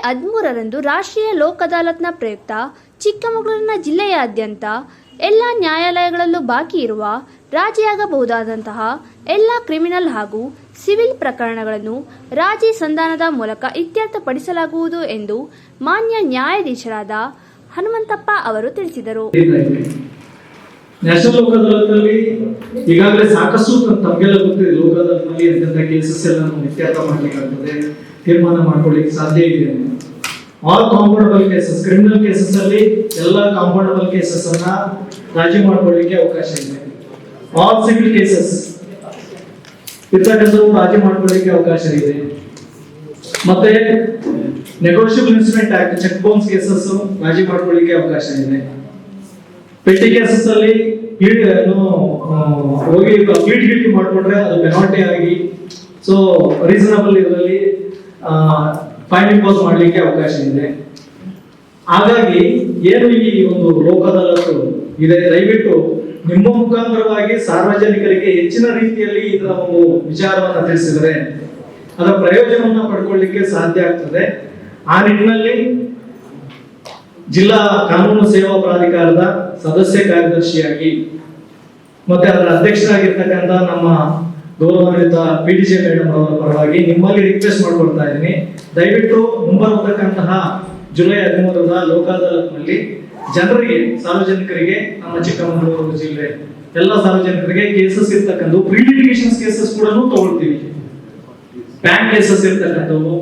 13ರಂದು ರಾಷ್ಟ್ರೀಯ ಲೋಕ್ ಅದಾಲತ್ನ ಪ್ರಯುಕ್ತ ಚಿಕ್ಕಮಗಳೂರಿನ ಜಿಲ್ಲೆಯಾದ್ಯಂತ ಎಲ್ಲ ನ್ಯಾಯಾಲಯಗಳಲ್ಲೂ ಬಾಕಿ ಇರುವ ರಾಜಿಯಾಗಬಹುದಾದಂತಹ ಎಲ್ಲ ಕ್ರಿಮಿನಲ್ ಹಾಗೂ ಸಿವಿಲ್ ಪ್ರಕರಣಗಳನ್ನು ರಾಜಿ ಸಂಧಾನದ ಮೂಲಕ ಇತ್ಯರ್ಥಪಡಿಸಲಾಗುವುದು ಎಂದು ಮಾನ್ಯ ನ್ಯಾಯಾಧೀಶರಾದ ಹನುಮಂತಪ್ಪ ಅವರು ತಿಳಿಸಿದರು. ನ್ಯಾಷನಲ್ ಲೋಕ್ ಅದಾಲತ್ನಲ್ಲಿ ಈಗಾಗಲೇ ಸಾಕಷ್ಟು ತಮಗೆಲ್ಲ ಗೊತ್ತಿದೆ. ಲೋಕ್ ಅದಾಲತ್ನಲ್ಲಿ ಎಂತೆಂಥ ಕೇಸಸ್ ಎಲ್ಲ ಇತ್ಯರ್ಥ ಮಾಡಲಿಕ್ಕಾಗ್ತದೆ, ತೀರ್ಮಾನ ಮಾಡ್ಕೊಳ್ಳಿಕ್ಕೆ ಸಾಧ್ಯ ಇದೆ. All compoundable cases, criminal cases ಅಲ್ಲಿ ಎಲ್ಲ ಕಾಂಪೌಂಡಬಲ್ ಕೇಸಸ್ ಅನ್ನ ರಾಜಿ ಮಾಡ್ಕೊಳ್ಳಿಕ್ಕೆ ಅವಕಾಶ ಇದೆ. ಆಲ್ ಸಿವಿಲ್ ಕೇಸಸ್ ಇರ್ತಕ್ಕಂಥವು ರಾಜಿ ಮಾಡ್ಕೊಳ್ಳಿಕ್ಕೆ ಅವಕಾಶ ಇದೆ. ಮತ್ತೆ negotiable instrument act, check bounce cases ರಾಜಿ ಮಾಡ್ಕೊಳ್ಳಿಕ್ಕೆ ಅವಕಾಶ ಇದೆ. ಪೆಟ್ಟಿ ಕೇಸಸ್ ಅಲ್ಲಿ ಹೋಗಿ ಪ್ಲೀಟ್ ಗಿಲ್ಟಿ ಮಾಡ್ಕೊಂಡ್ರೆ ಅದು ಪೆನಾಲ್ಟಿ ಆಗಿ ಸೊ ರೀಸನಬಲ್ ಇದರಲ್ಲಿ ಫೈನ್ ಇಂಪೋಸ್ ಮಾಡಲಿಕ್ಕೆ ಅವಕಾಶ ಇದೆ. ಹಾಗಾಗಿ ಏನು ಈ ಒಂದು ಲೋಕ್ ಅದಾಲತ್ ಇದೆ, ದಯವಿಟ್ಟು ನಿಮ್ಮ ಮುಖಾಂತರವಾಗಿ ಸಾರ್ವಜನಿಕರಿಗೆ ಹೆಚ್ಚಿನ ರೀತಿಯಲ್ಲಿ ಇದರ ಒಂದು ವಿಚಾರವನ್ನ ತಿಳಿಸಿದರೆ ಅದರ ಪ್ರಯೋಜನವನ್ನ ಪಡ್ಕೊಳ್ಳಿಕ್ಕೆ ಸಾಧ್ಯ ಆಗ್ತದೆ. ಆ ನಿಟ್ಟಿನಲ್ಲಿ ಜಿಲ್ಲಾ ಕಾನೂನು ಸೇವಾ ಪ್ರಾಧಿಕಾರದ ಸದಸ್ಯ ಕಾರ್ಯದರ್ಶಿಯಾಗಿ ಮತ್ತೆ ಅದರ ಅಧ್ಯಕ್ಷರಾಗಿರ್ತಕ್ಕಂಥ ನಮ್ಮ ಗೌರವಾನ್ವಿತ PDJ ಮೇಡಮ್ ಅವರ ಪರವಾಗಿ ನಿಮ್ಮಲ್ಲಿ ರಿಕ್ವೆಸ್ಟ್ ಮಾಡ್ಕೊಳ್ತಾ ಇದ್ದೀನಿ, ದಯವಿಟ್ಟು ಮುಂಬರತಕ್ಕಂತಹ ಜುಲೈ 13ರ ಲೋಕ್ ಅದಾಲತ್ನಲ್ಲಿ ಜನರಿಗೆ, ಸಾರ್ವಜನಿಕರಿಗೆ, ನಮ್ಮ ಚಿಕ್ಕಮಗಳೂರು ಜಿಲ್ಲೆ ಎಲ್ಲ ಸಾರ್ವಜನಿಕರಿಗೆ ಕೇಸಸ್ ಇರ್ತಕ್ಕಂಥ ಪ್ರೀ ಲಿಟಿಗೇಷನ್ ಕೇಸಸ್ ಕೂಡ ತಗೊಳ್ತೀವಿ. ಬ್ಯಾಂಕ್ ಕೇಸಸ್ ಇರ್ತಕ್ಕಂಥವು,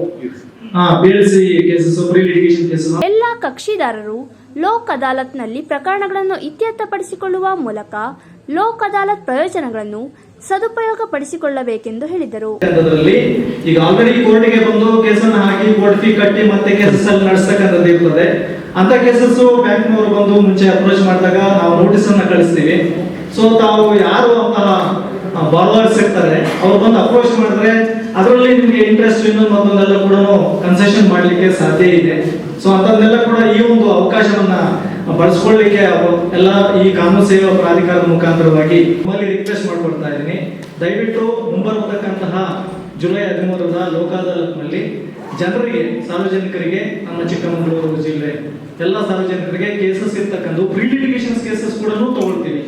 PLC cases, pre litigation cases. ಎಲ್ಲ ಕಕ್ಷಿದಾರರು ಲೋಕ್ ಅದಾಲತ್ನಲ್ಲಿ ಪ್ರಕರಣಗಳನ್ನು ಇತ್ಯರ್ಥಪಡಿಸಿಕೊಳ್ಳುವ ಮೂಲಕ ಲೋಕ್ ಅದಾಲತ್ ಪ್ರಯೋಜನಗಳನ್ನು ಸದುಪಯೋಗ ಪಡಿಸಿಕೊಳ್ಳಬೇಕೆಂದು ಹೇಳಿದರು. ಈಗ ಆಲ್ರೆಡಿ ಕೋರ್ಟ್ಗೆ ಬಂದು ಕೇಸನ್ನು ಹಾಕಿ ಕೋರ್ಟ್ ಫೀ ಕಟ್ಟಿ ಮತ್ತೆ ಕೇಸಸ್ ಅಲ್ಲಿ ನಡೆಸ್ತಕ್ಕಂಥದ್ದು ಇರ್ತದೆ. ಅಂತ ಕೇಸಸ್ ಬ್ಯಾಂಕ್ನವರು ಬಂದು ಮುಂಚೆ ಅಪ್ರೋಚ್ ಮಾಡಿದಾಗ ನಾವು ನೋಟಿಸ್ ಅನ್ನ ಕಳಿಸ್ತೀವಿ. ಸೊ ತಾವು ಯಾರು ಅಂತಹ ಬಾರೋವರ್ಸ್ ಇರ್ತಾರೆ ಅವ್ರು ಬಂದು ಅಪ್ರೋಚ್ ಮಾಡಿದ್ರೆ ಅದರಲ್ಲಿ ನಿಮಗೆ ಇಂಟ್ರೆಸ್ಟ್ ಇನ್ನೊಂದು ಮತ್ತೊಂದೆಲ್ಲ ಕೂಡ ಕನ್ಸೆಷನ್ ಮಾಡ್ಲಿಕ್ಕೆ ಸಾಧ್ಯ ಇದೆ. ಸೊ ಅಂತದನ್ನೆಲ್ಲ ಕೂಡ ಈ ಒಂದು ಅವಕಾಶವನ್ನ ಬಳಸ್ಕೊಳ್ಳಿಕ್ಕೆ ಎಲ್ಲ ಈ ಕಾನೂನು ಸೇವಾ ಪ್ರಾಧಿಕಾರದ ಮುಖಾಂತರವಾಗಿ ನಿಮ್ಮಲ್ಲಿ ರಿಕ್ವೆಸ್ಟ್ ಮಾಡ್ಕೊಳ್ತಾ ಇದ್ದೀನಿ, ದಯವಿಟ್ಟು ಮುಂಬರತಕ್ಕಂತಹ ಜುಲೈ 13ರ ಲೋಕ್ ಅದಾಲತ್ನಲ್ಲಿ ಜನರಿಗೆ, ಸಾರ್ವಜನಿಕರಿಗೆ, ನಮ್ಮ ಚಿಕ್ಕಮಗಳೂರು ಜಿಲ್ಲೆ ಎಲ್ಲ ಸಾರ್ವಜನಿಕರಿಗೆ ಕೇಸಸ್ ಇರ್ತಕ್ಕಂಥ ಪ್ರೀ ಲಿಟಿಗೇಷನ್ ಕೇಸಸ್ ಕೂಡ ತಗೊಳ್ತೀವಿ.